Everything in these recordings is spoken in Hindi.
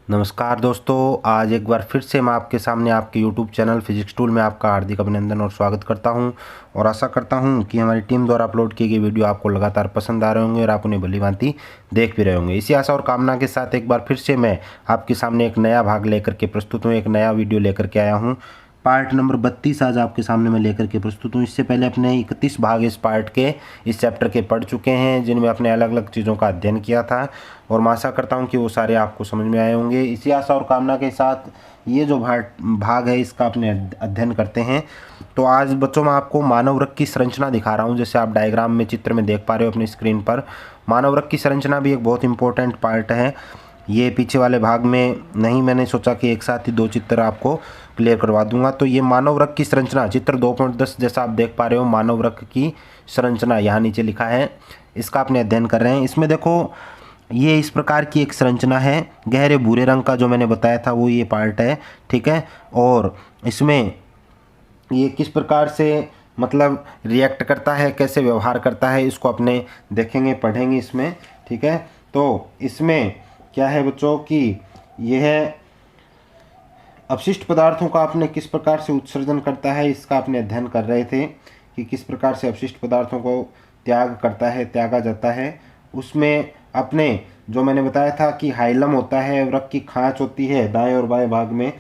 नमस्कार दोस्तों, आज एक बार फिर से मैं आपके सामने आपके YouTube चैनल फिजिक्स टूल में आपका हार्दिक अभिनंदन और स्वागत करता हूं और आशा करता हूं कि हमारी टीम द्वारा अपलोड किए गए वीडियो आपको लगातार पसंद आ रहे होंगे और आप उन्हें भली भांति देख भी रहे होंगे। इसी आशा और कामना के साथ एक बार फिर से मैं आपके सामने एक नया भाग लेकर के प्रस्तुत हूँ, एक नया वीडियो लेकर के आया हूँ। पार्ट नंबर 32 आज आपके सामने मैं लेकर के प्रस्तुत हूँ। इससे पहले अपने 31 भाग इस पार्ट के इस चैप्टर के पढ़ चुके हैं, जिनमें अपने अलग अलग चीज़ों का अध्ययन किया था और मैं आशा करता हूँ कि वो सारे आपको समझ में आए होंगे। इसी आशा और कामना के साथ ये जो भाग है इसका अपने अध्ययन करते हैं। तो आज बच्चों मैं आपको मानव वृक्क की संरचना दिखा रहा हूँ। जैसे आप डायग्राम में चित्र में देख पा रहे हो अपनी स्क्रीन पर, मानव वृक्क की संरचना भी एक बहुत इंपॉर्टेंट पार्ट है। ये पीछे वाले भाग में नहीं, मैंने सोचा कि एक साथ ही दो चित्र आपको क्लियर करवा दूंगा। तो ये मानव वृक्क की संरचना चित्र 2.10 जैसा आप देख पा रहे हो, मानव वृक्क की संरचना यहाँ नीचे लिखा है, इसका अपने अध्ययन कर रहे हैं। इसमें देखो ये इस प्रकार की एक संरचना है, गहरे भूरे रंग का जो मैंने बताया था वो ये पार्ट है, ठीक है। और इसमें ये किस प्रकार से मतलब रिएक्ट करता है, कैसे व्यवहार करता है, इसको अपने देखेंगे पढ़ेंगे इसमें, ठीक है। तो इसमें क्या है बच्चों कि यह अपशिष्ट पदार्थों का अपने किस प्रकार से उत्सर्जन करता है, इसका अपने अध्ययन कर रहे थे कि किस प्रकार से अपशिष्ट पदार्थों को त्याग करता है, त्यागा जाता है। उसमें अपने जो मैंने बताया था कि हाइलम होता है, वृक्क की खांच होती है दाएं और बाएं भाग में,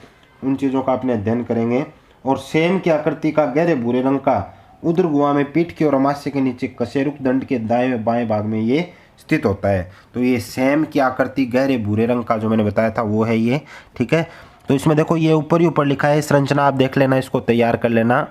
उन चीज़ों का अपने अध्ययन करेंगे। और सेम की आकृति का गहरे भूरे रंग का उदर गुहा में पीठ की और अमाशय के नीचे कशेरुक दंड के दाएं बाएं भाग में ये स्थित होता है। तो ये सेम की आकृति गहरे भूरे रंग का जो मैंने बताया था वो है ये, ठीक है। तो इसमें देखो ये ऊपर ही ऊपर लिखा है, संरचना आप देख लेना, इसको तैयार कर लेना,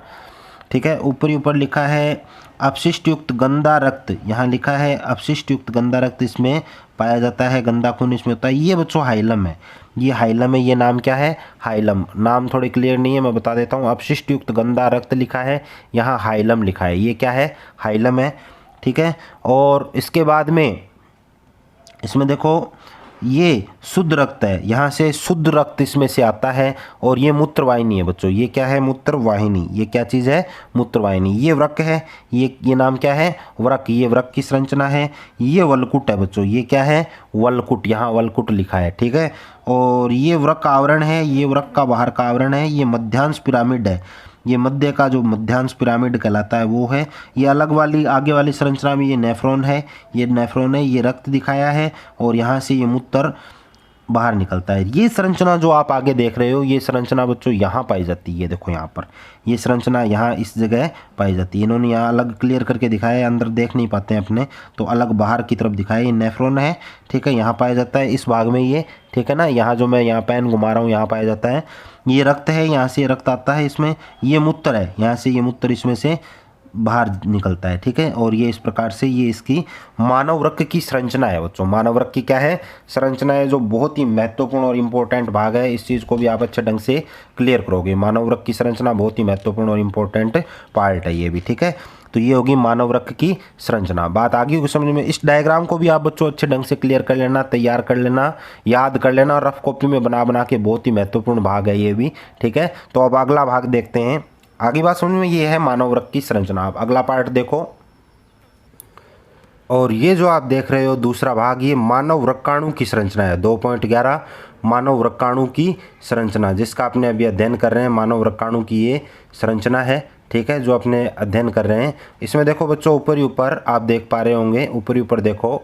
ठीक है। ऊपर ही ऊपर लिखा है अपशिष्ट युक्त गंदा रक्त, यहाँ लिखा है अपशिष्ट युक्त गंदा रक्त इसमें पाया जाता है, गंदा खून इसमें होता है। ये बच्चों हाइलम है, ये हाइलम है, ये नाम क्या है हाइलम। नाम थोड़े क्लियर नहीं है, मैं बता देता हूँ। अपशिष्ट युक्त गंदा रक्त लिखा है, यहाँ हाइलम लिखा है, ये क्या है हाइलम है, ठीक है। और इसके बाद में इसमें देखो ये शुद्ध रक्त है, यहाँ से शुद्ध रक्त इसमें से आता है। और ये मूत्रवाहिनी है बच्चों, ये क्या है मूत्रवाहिनी, ये क्या चीज़ है मूत्रवाहिनी। ये वृक्क है, ये नाम क्या है वृक्क, ये वृक्क की संरचना है। ये वलकुट है बच्चों, ये क्या है वलकुट, यहाँ वलकुट लिखा है, ठीक है। और ये वृक्क आवरण है, ये वृक्क का बाहर का आवरण है। ये मध्यांश पिरामिड है, ये मध्य का जो मध्यांश पिरामिड कहलाता है वो है। ये अलग वाली आगे वाली संरचना में ये नेफ्रॉन है, ये नेफ्रॉन है, ये रक्त दिखाया है और यहाँ से ये मूत्र बाहर निकलता है। ये संरचना जो आप आगे देख रहे हो, ये संरचना बच्चों यहाँ पाई जाती है। देखो यहाँ पर ये संरचना यहाँ इस जगह पाई जाती है। इन्होंने यहाँ अलग क्लियर करके दिखाया है, अंदर देख नहीं पाते हैं अपने, तो अलग बाहर की तरफ दिखाया। ये नेफ्रॉन है, ठीक है, यहाँ पाया जाता है इस भाग में ये, ठीक है ना। यहाँ जो मैं यहाँ पेन घुमा रहा हूँ यहाँ पाया जाता है। ये रक्त है, यहाँ से रक्त आता है इसमें। ये मूत्र है, यहाँ से ये मूत्र इसमें से बाहर निकलता है, ठीक है। और ये इस प्रकार से ये इसकी मानव वृक्क की संरचना है बच्चों। मानव वृक्क की क्या है संरचना है, जो बहुत ही महत्वपूर्ण और इम्पोर्टेंट भाग है। इस चीज़ को भी आप अच्छे ढंग से क्लियर करोगे। मानव वृक्क की संरचना बहुत ही महत्वपूर्ण और इम्पोर्टेंट पार्ट है ये भी, ठीक है। तो ये होगी मानव वृक्क की संरचना। बात आगे होगी समझ में। इस डायग्राम को भी आप बच्चों अच्छे ढंग से क्लियर कर लेना, तैयार कर लेना, याद कर लेना, रफ कॉपी में बना बना के। बहुत ही महत्वपूर्ण भाग है ये भी, ठीक है। तो अब अगला भाग देखते हैं। आगे बात समझ में, ये है मानव वृक्क की संरचना। आप अगला पार्ट देखो। और ये जो आप देख रहे हो दूसरा भाग, ये मानव वृक्काणु की संरचना है। 2.11 मानव वृक्काणु की संरचना, जिसका आपने अभी अध्ययन कर रहे हैं। मानव वृक्काणु की ये संरचना है, ठीक है, जो अपने अध्ययन कर रहे हैं। इसमें देखो बच्चों ऊपर ही ऊपर आप देख पा रहे होंगे, ऊपर ही ऊपर देखो।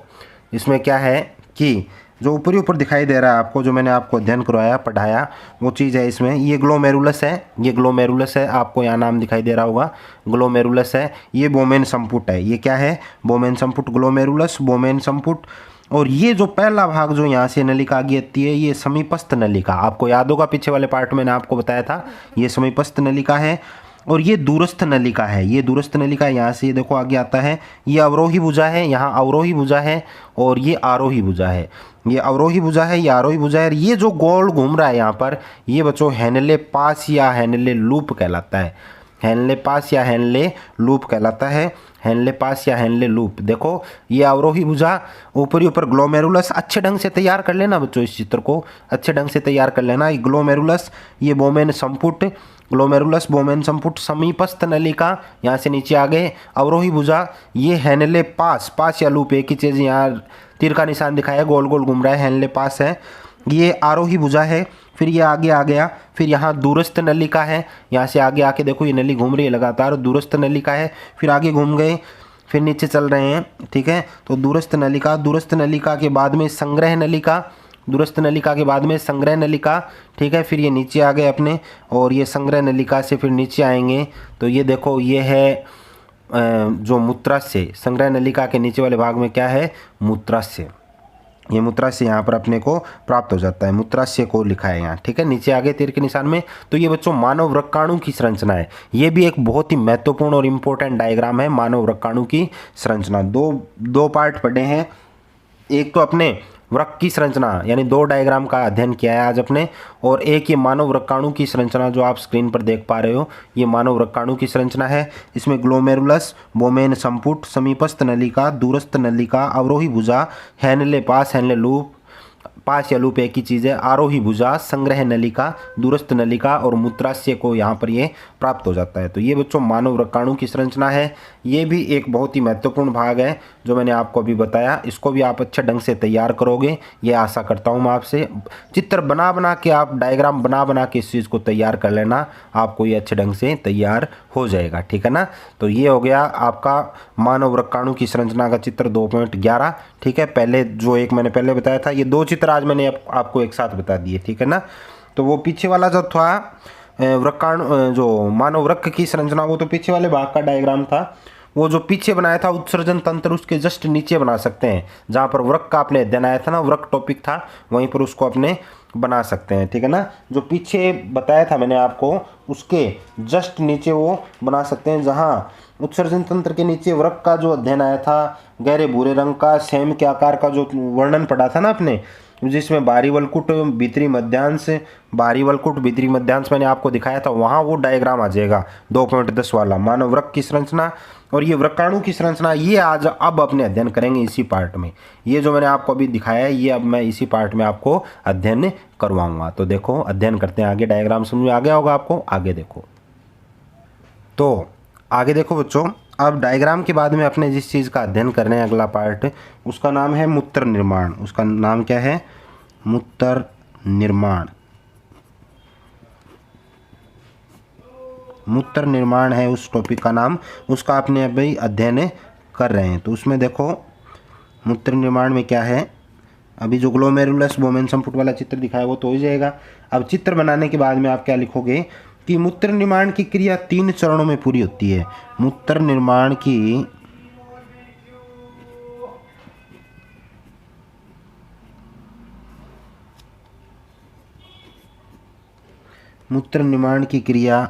इसमें क्या है कि जो ऊपर ही ऊपर दिखाई दे रहा है आपको, जो मैंने आपको अध्ययन करवाया पढ़ाया वो चीज़ है इसमें। ये ग्लोमेरुलस है, ये ग्लोमेरुलस है, आपको यहाँ नाम दिखाई दे रहा होगा ग्लोमेरुलस है। ये बोमेन संपुट है, ये क्या है बोमेन संपुट, ग्लोमेरुलस बोमेन संपुट। और ये जो पहला भाग जो यहाँ से नलिका आगे आती है, ये समीपस्थ नलिका, आपको याद होगा पीछे वाले पार्ट में मैंने आपको बताया था, ये समीपस्थ नलिका है। और ये दूरस्थ नलिका है, ये दूरस्थ नलिका यहाँ से देखो आगे आता है। ये अवरोही भुजा है, यहाँ अवरोही भुजा है और ये आरोही भुजा है। ये अवरोही भुजा है, ये आरोही भुजा है। ये जो गोल घूम रहा है यहाँ पर, ये बच्चों हेनले पास या हेनले लूप कहलाता है। हेनले पास या हेनले लूप कहलाता है, हेनले पास या हेनले लूप। देखो ये अवरोही भुजा, ऊपर ही ऊपर ग्लोमेरुलस। अच्छे ढंग से तैयार कर लेना बच्चों, इस चित्र को अच्छे ढंग से तैयार कर लेना। ये ग्लोमेरुलस, ये बोमेन संपुट, ग्लोमेरुलस बोमेन संपुट, समीपस्थ नलिका, यहाँ से नीचे आ गए अवरोही भुजा। ये हेनले पास, पास या लूप एक ही चीज़, यहाँ तीर का निशान दिखाया है, गोल गोल घूम रहा है, हेनले पास है। ये आरोही भुजा है। फिर ये आगे आ गया, फिर यहाँ दूरस्थ नलिका है, यहाँ से आगे आके देखो ये नली घूम रही है लगातार, दूरस्थ नलिका है। फिर आगे घूम गए, फिर नीचे चल रहे हैं, ठीक है। तो दूरस्थ नलिका, दूरस्थ नलिका के बाद में संग्रह नलिका, दूरस्थ नलिका के बाद में संग्रह नलिका, ठीक है। फिर ये नीचे आ गए अपने, और ये संग्रह नलिका से फिर नीचे आएंगे तो ये देखो ये है जो मूत्राशय, संग्रह नलिका के नीचे वाले भाग में क्या है, मूत्राशय। ये मूत्राशय यहाँ पर अपने को प्राप्त हो जाता है, मूत्राशय को लिखा है यहाँ, ठीक है। नीचे आगे तीर के निशान में। तो ये बच्चों मानव वृक्काणु की संरचना है। ये भी एक बहुत ही महत्वपूर्ण और इम्पोर्टेंट डायग्राम है, मानव वृक्काणु की संरचना। दो पार्ट पढ़े हैं। एक तो अपने वृक्क की संरचना यानी 2 डायग्राम का अध्ययन किया है आज अपने, और एक ये मानव वृक्काणु की संरचना जो आप स्क्रीन पर देख पा रहे हो, ये मानव वृक्काणु की संरचना है। इसमें ग्लोमेरुलस, बोमेन संपुट, समीपस्थ नलिका, दूरस्थ नलिका, अवरोही भुजा, हैनले पास, हैनले लूप, पास या लूप एक ही चीज़ है, आरोही भुजा, संग्रह नलिका, दूरस्थ नलिका और मूत्राशय को यहाँ पर ये प्राप्त हो जाता है। तो ये बच्चों मानव वृक्काणु की संरचना है। ये भी एक बहुत ही महत्वपूर्ण भाग है जो मैंने आपको अभी बताया। इसको भी आप अच्छे ढंग से तैयार करोगे, ये आशा करता हूँ मैं आपसे। चित्र बना के आप डायग्राम बना के इस चीज़ को तैयार कर लेना, आपको ये अच्छे ढंग से तैयार हो जाएगा, ठीक है ना। तो ये हो गया आपका मानव वृक्काणु की संरचना का चित्र 2.11, ठीक है। पहले जो एक मैंने पहले बताया था, ये 2 चित्र आज मैंने आपको एक साथ बता दिए, ठीक है ना। तो वो पीछे वाला जो था वृक्काणु, जो मानव वृक्क की संरचना, वो तो पीछे वाले भाग का डायग्राम था। वो जो पीछे बनाया था उत्सर्जन तंत्र, उसके जस्ट नीचे बना सकते हैं, जहाँ पर वृक्क का आपने अध्ययन आया था ना, वृक्क टॉपिक था, वहीं पर उसको अपने बना सकते हैं, ठीक है ना। जो पीछे बताया था मैंने आपको, उसके जस्ट नीचे वो बना सकते हैं, जहाँ उत्सर्जन तंत्र के नीचे वृक्क का जो अध्ययन आया था, गहरे भूरे रंग का सेम के आकार का जो वर्णन पढ़ा था ना आपने, जिसमें बाहरी वलकुट भीतरी मध्यांश, बाहरी वलकुट भीतरी मध्यांश मैंने आपको दिखाया था, वहाँ वो डायग्राम आ जाएगा 2.10 वाला, मानव वृक्क की संरचना। और ये वृक्काणु की संरचना, ये आज अब अपने अध्ययन करेंगे इसी पार्ट में। ये जो मैंने आपको अभी दिखाया है, ये अब मैं इसी पार्ट में आपको अध्ययन करवाऊंगा। तो देखो अध्ययन करते हैं आगे, डायग्राम समझ में आ गया होगा आपको, आगे देखो। तो आगे देखो बच्चों, अब डायग्राम के बाद में अपने जिस चीज़ का अध्ययन कर रहे हैं अगला पार्ट, उसका नाम है मूत्र निर्माण। उसका नाम क्या है, मूत्र निर्माण। मूत्र निर्माण है उस टॉपिक का नाम, उसका आपने अभी अध्ययन कर रहे हैं। तो उसमें देखो मूत्र निर्माण में क्या है, अभी जो ग्लोमेरुलस बोमेन संपुट वाला चित्र दिखाया वो तो हो जाएगा। अब चित्र बनाने के बाद में आप क्या लिखोगे कि मूत्र निर्माण की क्रिया 3 चरणों में पूरी होती है। मूत्र निर्माण की क्रिया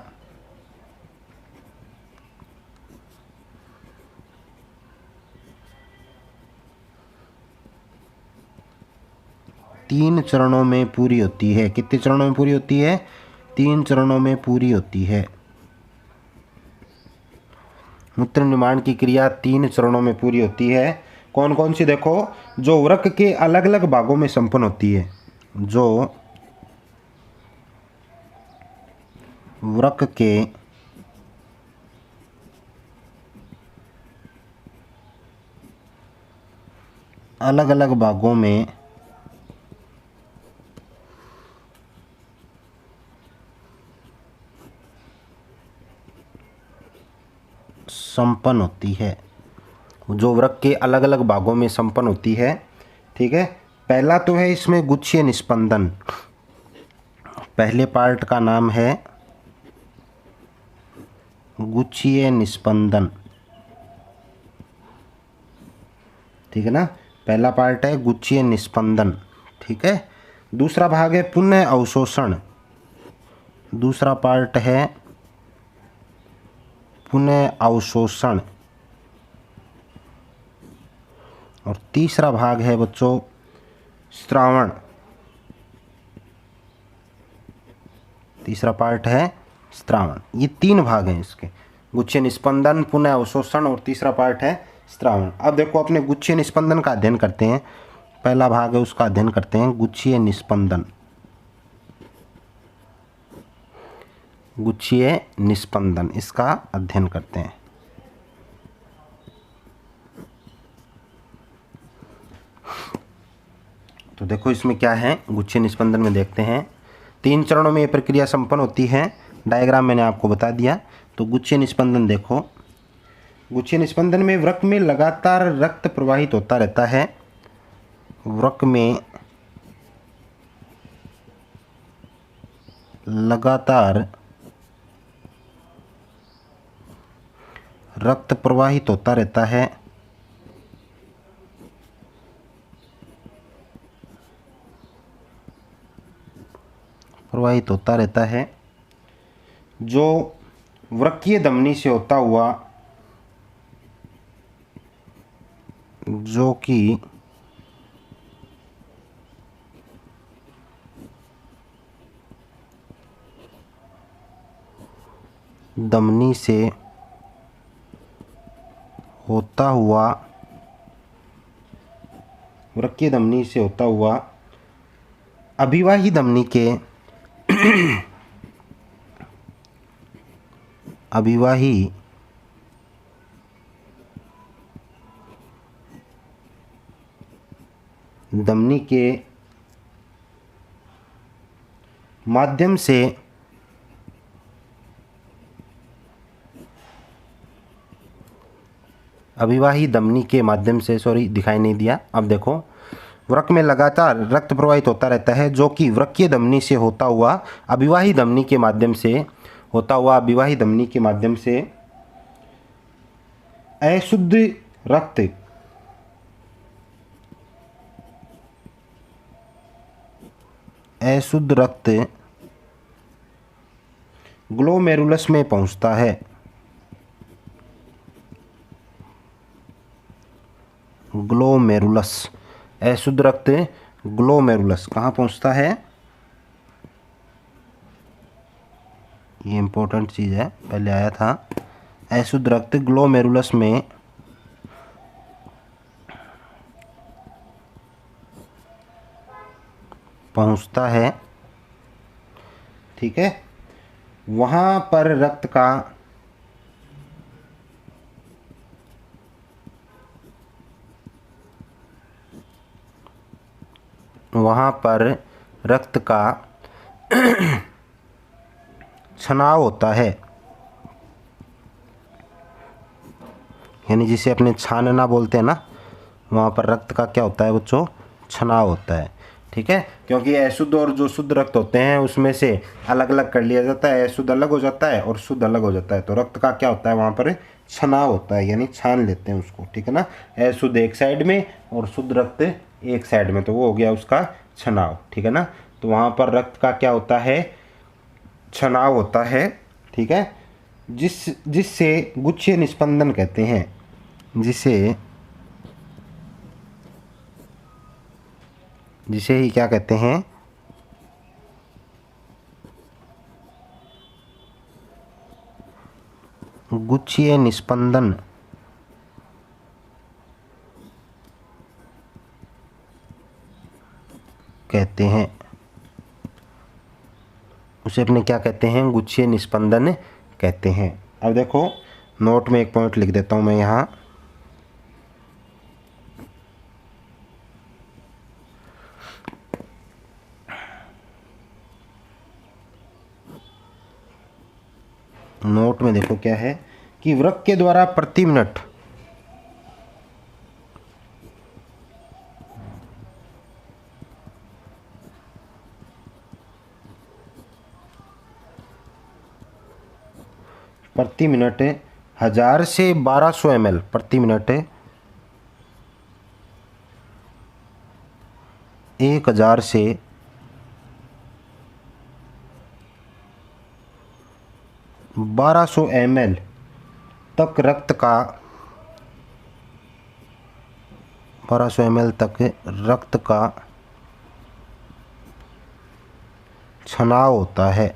3 चरणों में पूरी होती है। कितने चरणों में पूरी होती है, 3 चरणों में पूरी होती है। मूत्र निर्माण की क्रिया 3 चरणों में पूरी होती है। कौन कौन सी, देखो, जो वृक्क के अलग अलग भागों में संपन्न होती है, जो वृक्क के अलग अलग भागों में संपन्न होती है, जो वृक्क के अलग अलग भागों में संपन्न होती है, ठीक है। पहला तो है इसमें गुच्छीय निस्पंदन। पहले पार्ट का नाम है गुच्छीय निस्पंदन, ठीक है ना। पहला पार्ट है गुच्छीय निस्पंदन, ठीक है। दूसरा भाग है पुनः अवशोषण। दूसरा पार्ट है पुनः अवशोषण। और तीसरा भाग है बच्चों स्त्रावण। तीसरा पार्ट है स्त्रावण। ये 3 भाग हैं इसके, गुच्छीय निस्पंदन, पुनः अवशोषण और तीसरा पार्ट है स्त्रावण। अब देखो अपने गुच्छीय निस्पंदन का अध्ययन करते हैं। पहला भाग है उसका अध्ययन करते हैं, गुच्छीय निस्पंदन। गुच्छीय निस्पंदन, इसका अध्ययन करते हैं। तो तो देखो इसमें क्या है, गुच्छे निस्पंदन में देखते हैं 3 चरणों में ये प्रक्रिया संपन्न होती है। डायग्राम मैंने आपको बता दिया। तो गुच्छे निस्पंदन देखो, गुच्छे निस्पंदन में वृक्क में लगातार रक्त प्रवाहित होता रहता है। वृक्क में लगातार रक्त प्रवाहित होता रहता है। प्रवाहित होता रहता है जो वृक्कीय धमनी से होता हुआ, जो कि धमनी से होता हुआ, वृक्कीय धमनी से होता हुआ अभिवाही धमनी के अभिवाही धमनी के माध्यम से अभिवाही धमनी के माध्यम से, सॉरी दिखाई नहीं दिया, अब देखो, वृक्क में लगातार रक्त प्रवाहित होता रहता है जो कि वृक्कीय धमनी से होता हुआ अभिवाही धमनी के माध्यम से, होता हुआ अभिवाही धमनी के माध्यम से अशुद्ध रक्त, अशुद्ध रक्त ग्लोमेरुलस में पहुंचता है। ग्लोमेरुलस, अशुद्ध रक्त ग्लोमेरुलस कहाँ पहुंचता है? ये इंपॉर्टेंट चीज़ है, पहले आया था। अशुद्ध रक्त ग्लोमेरुलस में पहुंचता है, ठीक है। वहाँ पर रक्त का छनाव होता है, यानी जिसे अपने छानना बोलते हैं ना, वहाँ पर रक्त का क्या होता है बच्चों? छनाव होता है, ठीक है। क्योंकि अशुद्ध और जो शुद्ध रक्त होते हैं उसमें से अलग अलग कर लिया जाता है, अशुद्ध अलग हो जाता है और शुद्ध अलग हो जाता है। तो रक्त का क्या होता है? वहाँ पर छनाव होता है, यानी छान लेते हैं उसको, ठीक है ना। अशुद्ध एक साइड में और शुद्ध रक्त एक साइड में, तो वो हो गया उसका छनाव, ठीक है ना। तो वहाँ पर रक्त का क्या होता है? छनाव होता है, ठीक है। जिससे गुच्छीय निस्पंदन कहते हैं, जिसे ही क्या कहते हैं? गुच्छीय निस्पंदन कहते हैं। उसे अपने क्या कहते हैं? गुच्छीय निस्पंदन कहते हैं। अब देखो, नोट में एक पॉइंट लिख देता हूं मैं यहाँ। नोट में देखो क्या है कि वृक्क के द्वारा प्रति मिनट प्रति मिनट 1000 से 1200 ml प्रति मिनट, 1000 से 1200 ml तक रक्त का 1200 ml तक रक्त का छनाव होता है।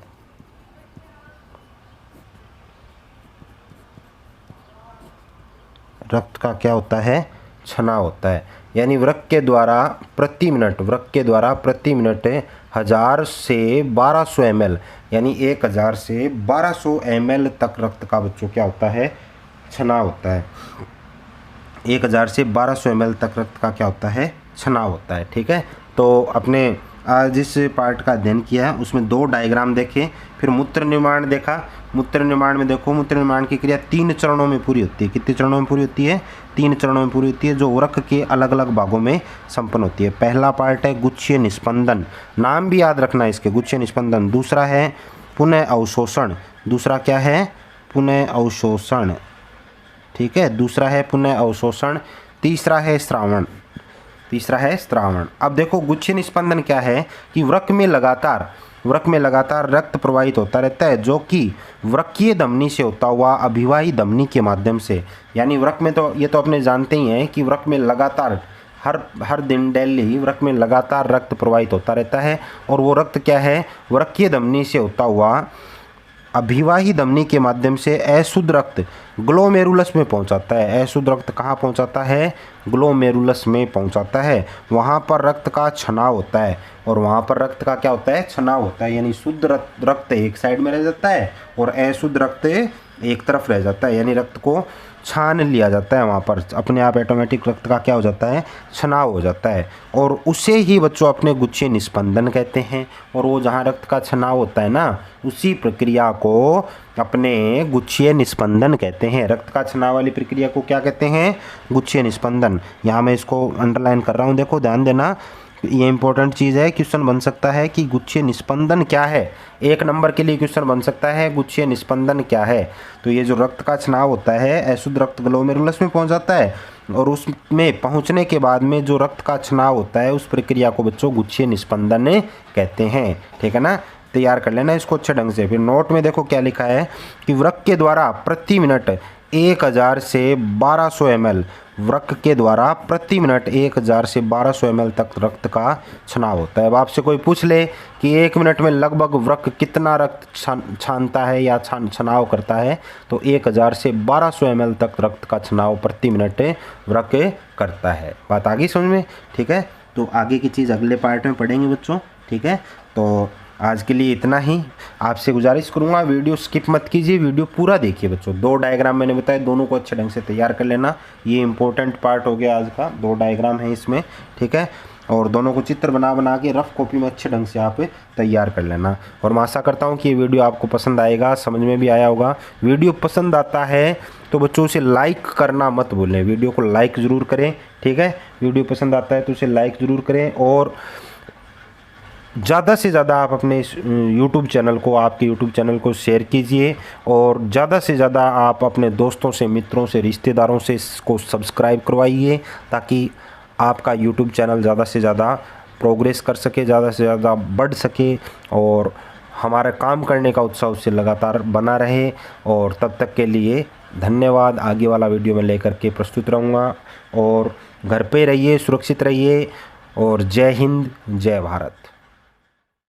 रक्त का क्या होता है? छनाव होता है। यानी वृक्क के द्वारा प्रति मिनट 1000 से 1200 ml, यानी 1000 से 1200 ml तक रक्त का बच्चों क्या होता है? छनाव होता है। 1000 से 1200 ml तक रक्त का क्या होता है? छनाव होता है, ठीक है। तो अपने आज जिस पार्ट का अध्ययन किया है उसमें 2 डायग्राम देखे, फिर मूत्र निर्माण देखा। मूत्र निर्माण में देखो, मूत्र निर्माण की क्रिया 3 चरणों में पूरी होती है। कितने चरणों में पूरी होती है? 3 चरणों में पूरी होती है, जो वृक्क के अलग अलग भागों में संपन्न होती है। पहला पार्ट है गुच्छीय निस्पंदन, नाम भी याद रखना है इसके, गुच्छीय निस्पंदन। दूसरा है पुनः अवशोषण, दूसरा क्या है? पुनः अवशोषण, ठीक है, दूसरा है पुनः अवशोषण। तीसरा है स्रावण, तीसरा है स्रावण। अब देखो गुच्छीय निस्पंदन क्या है कि वृक्क में लगातार रक्त प्रवाहित होता रहता है, जो कि वृक्कीय धमनी से होता हुआ अभिवाही धमनी के माध्यम से। यानी वृक्क में तो ये तो अपने जानते ही हैं कि वृक्क में लगातार हर दिन डेली वृक्क में लगातार रक्त प्रवाहित होता रहता है, और वो रक्त क्या है? वृक्कीय धमनी से होता हुआ अभिवाही धमनी के माध्यम से अशुद्ध रक्त ग्लोमेरुलस में पहुंचाता है। अशुद्ध रक्त कहाँ पहुंचाता है? ग्लोमेरुलस में पहुंचाता है। वहाँ पर रक्त का छनाव होता है, और वहाँ पर रक्त का क्या होता है? छनाव होता है। यानी शुद्ध रक्त एक साइड में रह जाता है और अशुद्ध रक्त एक तरफ रह जाता है। यानी रक्त को छान लिया जाता है, वहाँ पर अपने आप ऑटोमेटिक रक्त का क्या हो जाता है? छनाव हो जाता है, और उसे ही बच्चों अपने गुच्छीय निस्पंदन कहते हैं। और वो जहाँ रक्त का छनाव होता है ना, उसी प्रक्रिया को अपने गुच्छीय निस्पंदन कहते हैं। रक्त का छनाव वाली प्रक्रिया को क्या कहते हैं? गुच्छीय निस्पंदन। यहाँ मैं इसको अंडरलाइन कर रहा हूँ, देखो ध्यान देना, ये इंपॉर्टेंट चीज़ है। क्वेश्चन बन सकता है कि गुच्छीय निस्पंदन क्या है, 1 नंबर के लिए क्वेश्चन बन सकता है गुच्छीय निस्पंदन क्या है। तो ये जो रक्त का छनाव होता है, अशुद्ध रक्त ग्लोमेरुलस में पहुंच जाता है, और उसमें पहुंचने के बाद में जो रक्त का छनाव होता है, उस प्रक्रिया को बच्चों गुच्छीय निस्पंदन कहते हैं। ठीक है ना, तैयार कर लेना इसको अच्छे ढंग से। फिर नोट में देखो क्या लिखा है कि वृक्क के द्वारा प्रति मिनट 1000 से 1200 ml, वृक्क के द्वारा प्रति मिनट 1000 से 1200 ml तक रक्त का छनाव होता है। अब आपसे कोई पूछ ले कि 1 मिनट में लगभग वृक्क कितना रक्त छानता है या छनाव करता है, तो 1000 से 1200 ml तक रक्त का छनाव प्रति मिनट वृक्क करता है। बात आ गई समझ में? ठीक है, तो आगे की चीज़ अगले पार्ट में पढ़ेंगे बच्चों। ठीक है, तो आज के लिए इतना ही। आपसे गुजारिश करूंगा वीडियो स्किप मत कीजिए, वीडियो पूरा देखिए बच्चों। 2 डायग्राम मैंने बताया, दोनों को अच्छे ढंग से तैयार कर लेना। ये इंपॉर्टेंट पार्ट हो गया आज का, 2 डायग्राम है इसमें। ठीक है, और दोनों को चित्र बना के रफ कॉपी में अच्छे ढंग से आप तैयार कर लेना। और मैं आशा करता हूँ कि ये वीडियो आपको पसंद आएगा, समझ में भी आया होगा। वीडियो पसंद आता है तो बच्चों उसे लाइक करना मत भूलें, वीडियो को लाइक ज़रूर करें। ठीक है, वीडियो पसंद आता है तो उसे लाइक ज़रूर करें, और ज़्यादा से ज़्यादा आप अपने YouTube चैनल को, आपके YouTube चैनल को शेयर कीजिए, और ज़्यादा से ज़्यादा आप अपने दोस्तों से, मित्रों से, रिश्तेदारों से इसको सब्सक्राइब करवाइए, ताकि आपका YouTube चैनल ज़्यादा से ज़्यादा प्रोग्रेस कर सके, ज़्यादा से ज़्यादा बढ़ सके, और हमारा काम करने का उत्साह उससे लगातार बना रहे। और तब तक के लिए धन्यवाद। आगे वाला वीडियो में लेकर के प्रस्तुत रहूँगा, और घर पे रहिए, सुरक्षित रहिए, और जय हिंद, जय भारत।